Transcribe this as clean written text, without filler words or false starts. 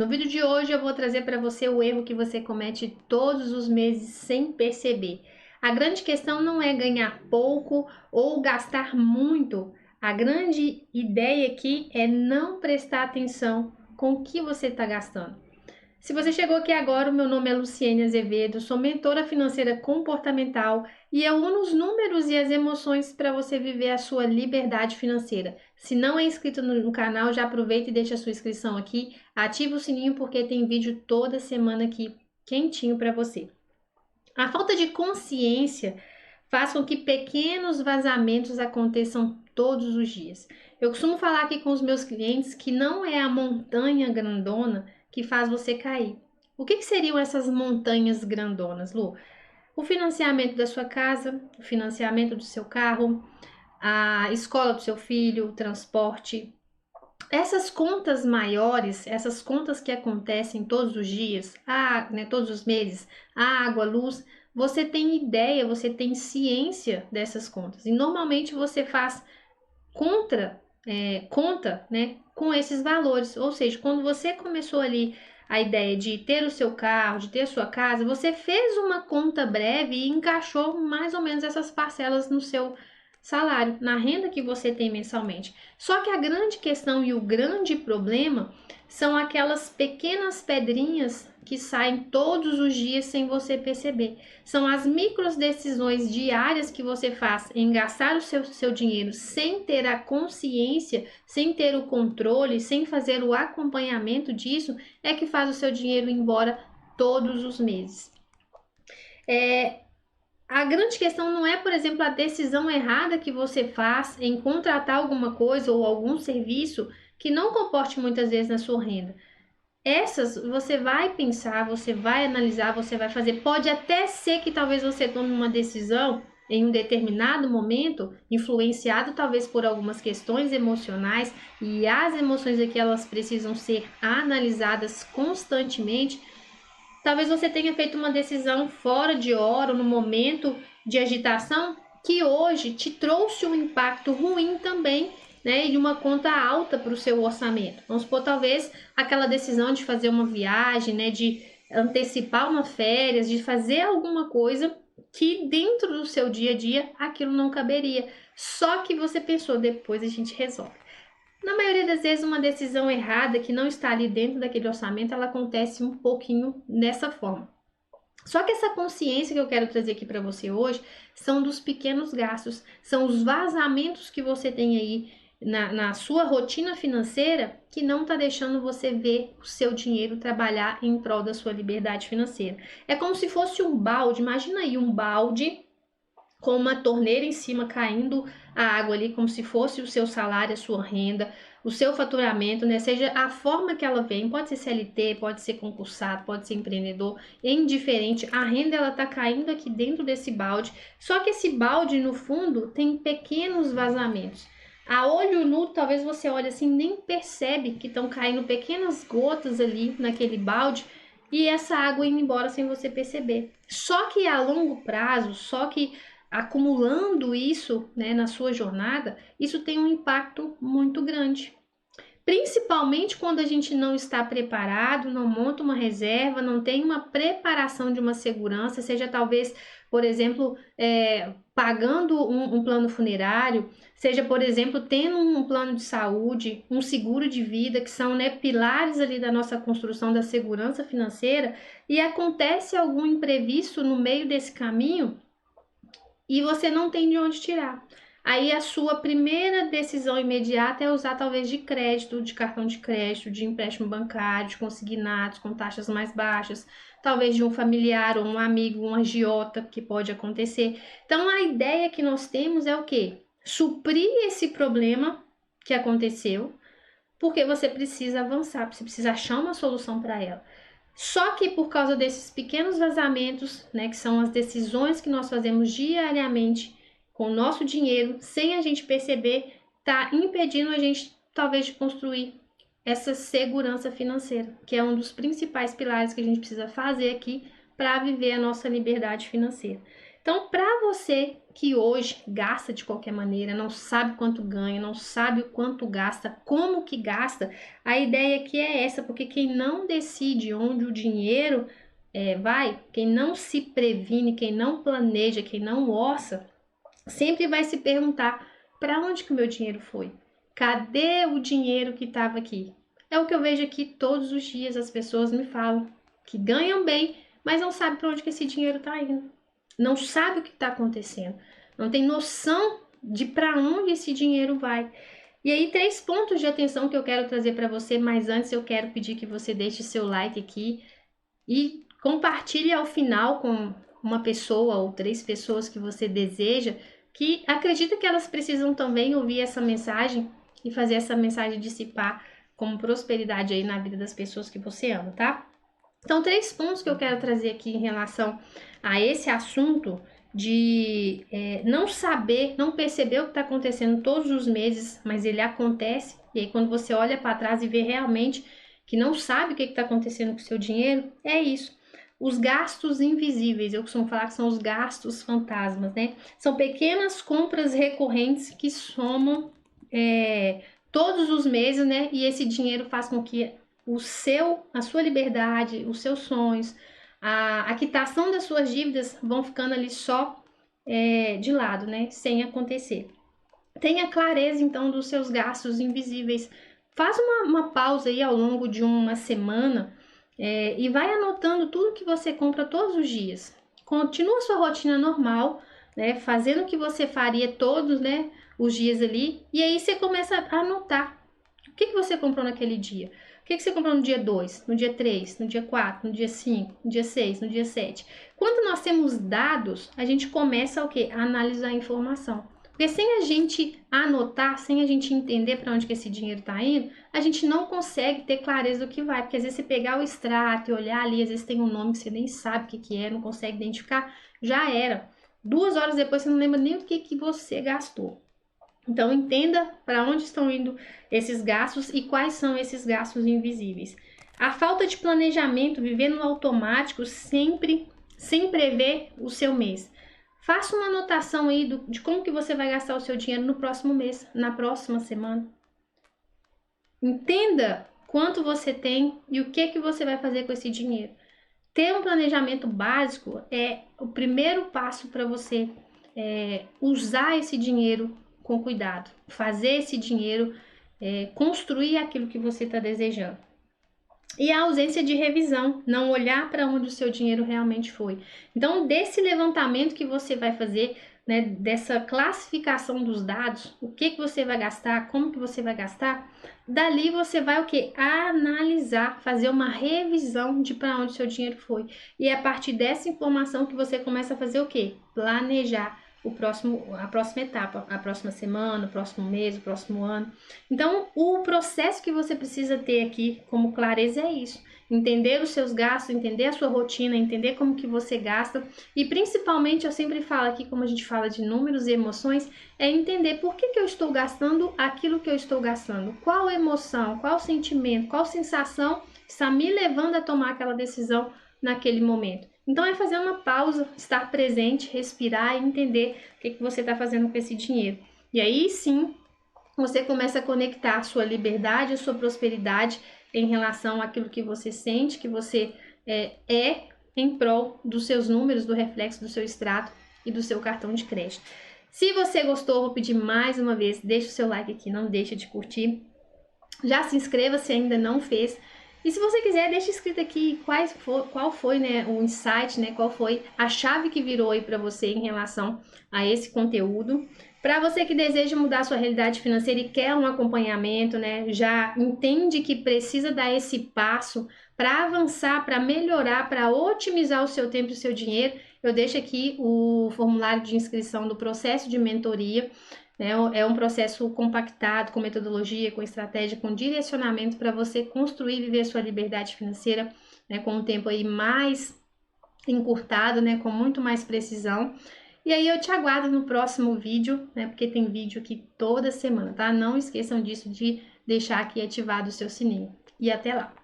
No vídeo de hoje eu vou trazer para você o erro que você comete todos os meses sem perceber. A grande questão não é ganhar pouco ou gastar muito. A grande ideia aqui é não prestar atenção com o que você está gastando. Se você chegou aqui agora, o meu nome é Luciene Azevedo, sou mentora financeira comportamental e eu uno os números e as emoções para você viver a sua liberdade financeira. Se não é inscrito no canal, já aproveita e deixa a sua inscrição aqui, ativa o sininho porque tem vídeo toda semana aqui quentinho para você. A falta de consciência faz com que pequenos vazamentos aconteçam todos os dias. Eu costumo falar aqui com os meus clientes que não é a montanha grandona que faz você cair. O que seriam essas montanhas grandonas, Lu? O financiamento da sua casa, o financiamento do seu carro, a escola do seu filho, o transporte. Essas contas maiores, essas contas que acontecem todos os dias, todos os meses, a água, a luz, você tem ideia, você tem ciência dessas contas. E normalmente você faz conta, né, com esses valores. Ou seja, quando você começou ali a ideia de ter o seu carro, de ter a sua casa, você fez uma conta breve e encaixou mais ou menos essas parcelas no seu salário, na renda que você tem mensalmente. Só que a grande questão e o grande problema são aquelas pequenas pedrinhas que saem todos os dias sem você perceber. São as micro decisões diárias que você faz em gastar o seu dinheiro sem ter a consciência, sem ter o controle, sem fazer o acompanhamento disso, é que faz o seu dinheiro ir embora todos os meses. A grande questão não é, por exemplo, a decisão errada que você faz em contratar alguma coisa ou algum serviço que não comporte muitas vezes na sua renda. Essas você vai pensar, você vai analisar, você vai fazer. Pode até ser que talvez você tome uma decisão em um determinado momento, influenciado talvez por algumas questões emocionais, e as emoções aqui elas precisam ser analisadas constantemente. Talvez você tenha feito uma decisão fora de hora, no momento de agitação, que hoje te trouxe um impacto ruim também, né? E uma conta alta para o seu orçamento. Vamos supor, talvez aquela decisão de fazer uma viagem, né? De antecipar uma férias, de fazer alguma coisa que dentro do seu dia a dia aquilo não caberia. Só que você pensou, depois a gente resolve. Na maioria das vezes, uma decisão errada que não está ali dentro daquele orçamento, ela acontece um pouquinho dessa forma. Só que essa consciência que eu quero trazer aqui para você hoje são dos pequenos gastos, são os vazamentos que você tem aí na sua rotina financeira que não está deixando você ver o seu dinheiro trabalhar em prol da sua liberdade financeira. É como se fosse um balde, imagina aí um balde com uma torneira em cima caindo a água ali, como se fosse o seu salário, a sua renda, o seu faturamento, né? Seja a forma que ela vem, pode ser CLT, pode ser concursado, pode ser empreendedor, é indiferente, a renda ela tá caindo aqui dentro desse balde, só que esse balde no fundo tem pequenos vazamentos. A olho nu, talvez você olhe assim, nem percebe que estão caindo pequenas gotas ali naquele balde, e essa água indo embora sem você perceber. Só que a longo prazo, só que acumulando isso, né, na sua jornada, isso tem um impacto muito grande. Principalmente quando a gente não está preparado, não monta uma reserva, não tem uma preparação de uma segurança, seja talvez, por exemplo, pagando um plano funerário, seja, por exemplo, tendo um plano de saúde, um seguro de vida, que são, né, pilares ali da nossa construção da segurança financeira, e acontece algum imprevisto no meio desse caminho, e você não tem de onde tirar. Aí a sua primeira decisão imediata é usar talvez de crédito, de cartão de crédito, de empréstimo bancário, de consignados com taxas mais baixas, talvez de um familiar ou um amigo, um agiota, que pode acontecer. Então a ideia que nós temos é o quê? Suprir esse problema que aconteceu, porque você precisa avançar, você precisa achar uma solução para ela. Só que por causa desses pequenos vazamentos, né, que são as decisões que nós fazemos diariamente com o nosso dinheiro, sem a gente perceber, tá impedindo a gente talvez de construir essa segurança financeira, que é um dos principais pilares que a gente precisa fazer aqui para viver a nossa liberdade financeira. Então, para você que hoje gasta de qualquer maneira, não sabe quanto ganha, não sabe o quanto gasta, como que gasta, a ideia aqui é essa, porque quem não decide onde o dinheiro vai, quem não se previne, quem não planeja, quem não orça, sempre vai se perguntar: para onde que o meu dinheiro foi? Cadê o dinheiro que estava aqui? É o que eu vejo aqui todos os dias, as pessoas me falam que ganham bem, mas não sabem para onde que esse dinheiro está indo. Não sabe o que está acontecendo. Não tem noção de para onde esse dinheiro vai. E aí, 3 pontos de atenção que eu quero trazer para você, mas antes eu quero pedir que você deixe seu like aqui e compartilhe ao final com uma pessoa ou 3 pessoas que você deseja, que acredita que elas precisam também ouvir essa mensagem e fazer essa mensagem dissipar como prosperidade aí na vida das pessoas que você ama, tá? Então, 3 pontos que eu quero trazer aqui em relação a esse assunto de não saber, não perceber o que está acontecendo todos os meses, mas ele acontece, e aí quando você olha para trás e vê realmente que não sabe o que está acontecendo com o seu dinheiro, é isso. Os gastos invisíveis, eu costumo falar que são os gastos fantasmas, né? São pequenas compras recorrentes que somam todos os meses, né? E esse dinheiro faz com que a sua liberdade, os seus sonhos, a quitação das suas dívidas vão ficando ali só de lado, né? Sem acontecer. Tenha clareza, então, dos seus gastos invisíveis. Faz uma pausa aí ao longo de uma semana e vai anotando tudo que você compra todos os dias. Continua a sua rotina normal, né? Fazendo o que você faria todos, né, os dias ali. E aí você começa a anotar o que você comprou naquele dia. O que você comprou no dia 2, no dia 3, no dia 4, no dia 5, no dia 6, no dia 7. Quando nós temos dados, a gente começa o quê? A analisar a informação. Porque sem a gente anotar, sem a gente entender para onde que esse dinheiro está indo, a gente não consegue ter clareza do que vai. Porque às vezes você pegar o extrato e olhar ali, às vezes tem um nome que você nem sabe o que é, não consegue identificar, já era. 2 horas depois você não lembra nem o que você gastou. Então, entenda para onde estão indo esses gastos e quais são esses gastos invisíveis. A falta de planejamento, viver no automático, sempre sem prever o seu mês. Faça uma anotação aí de como que você vai gastar o seu dinheiro no próximo mês, na próxima semana. Entenda quanto você tem e o que você vai fazer com esse dinheiro. Ter um planejamento básico é o primeiro passo para você usar esse dinheiro com cuidado, fazer esse dinheiro construir aquilo que você está desejando. E a ausência de revisão, não olhar para onde o seu dinheiro realmente foi. Então, desse levantamento que você vai fazer, né, dessa classificação dos dados, o que você vai gastar, como que você vai gastar, dali você vai o quê? Analisar, fazer uma revisão de para onde o seu dinheiro foi. E é a partir dessa informação que você começa a fazer o quê? Planejar a próxima etapa, a próxima semana, o próximo mês, o próximo ano. Então, o processo que você precisa ter aqui como clareza é isso. Entender os seus gastos, entender a sua rotina, entender como que você gasta e principalmente, eu sempre falo aqui, como a gente fala de números e emoções, é entender por que eu estou gastando aquilo que eu estou gastando. Qual emoção, qual sentimento, qual sensação está me levando a tomar aquela decisão naquele momento. Então é fazer uma pausa, estar presente, respirar e entender o que você está fazendo com esse dinheiro. E aí sim, você começa a conectar a sua liberdade, a sua prosperidade em relação àquilo que você sente, que você é em prol dos seus números, do reflexo do seu extrato e do seu cartão de crédito. Se você gostou, vou pedir mais uma vez, deixa o seu like aqui, não deixa de curtir. Já se inscreva se ainda não fez. E se você quiser, deixa escrito aqui qual foi, né, o insight, né, qual foi a chave que virou aí para você em relação a esse conteúdo. Para você que deseja mudar a sua realidade financeira e quer um acompanhamento, né, já entende que precisa dar esse passo para avançar, para melhorar, para otimizar o seu tempo e o seu dinheiro, eu deixo aqui o formulário de inscrição do processo de mentoria. É um processo compactado, com metodologia, com estratégia, com direcionamento para você construir e viver a sua liberdade financeira, né, com um tempo aí mais encurtado, né, com muito mais precisão. E aí eu te aguardo no próximo vídeo, né, porque tem vídeo aqui toda semana, tá? Não esqueçam disso, de deixar aqui ativado o seu sininho. E até lá!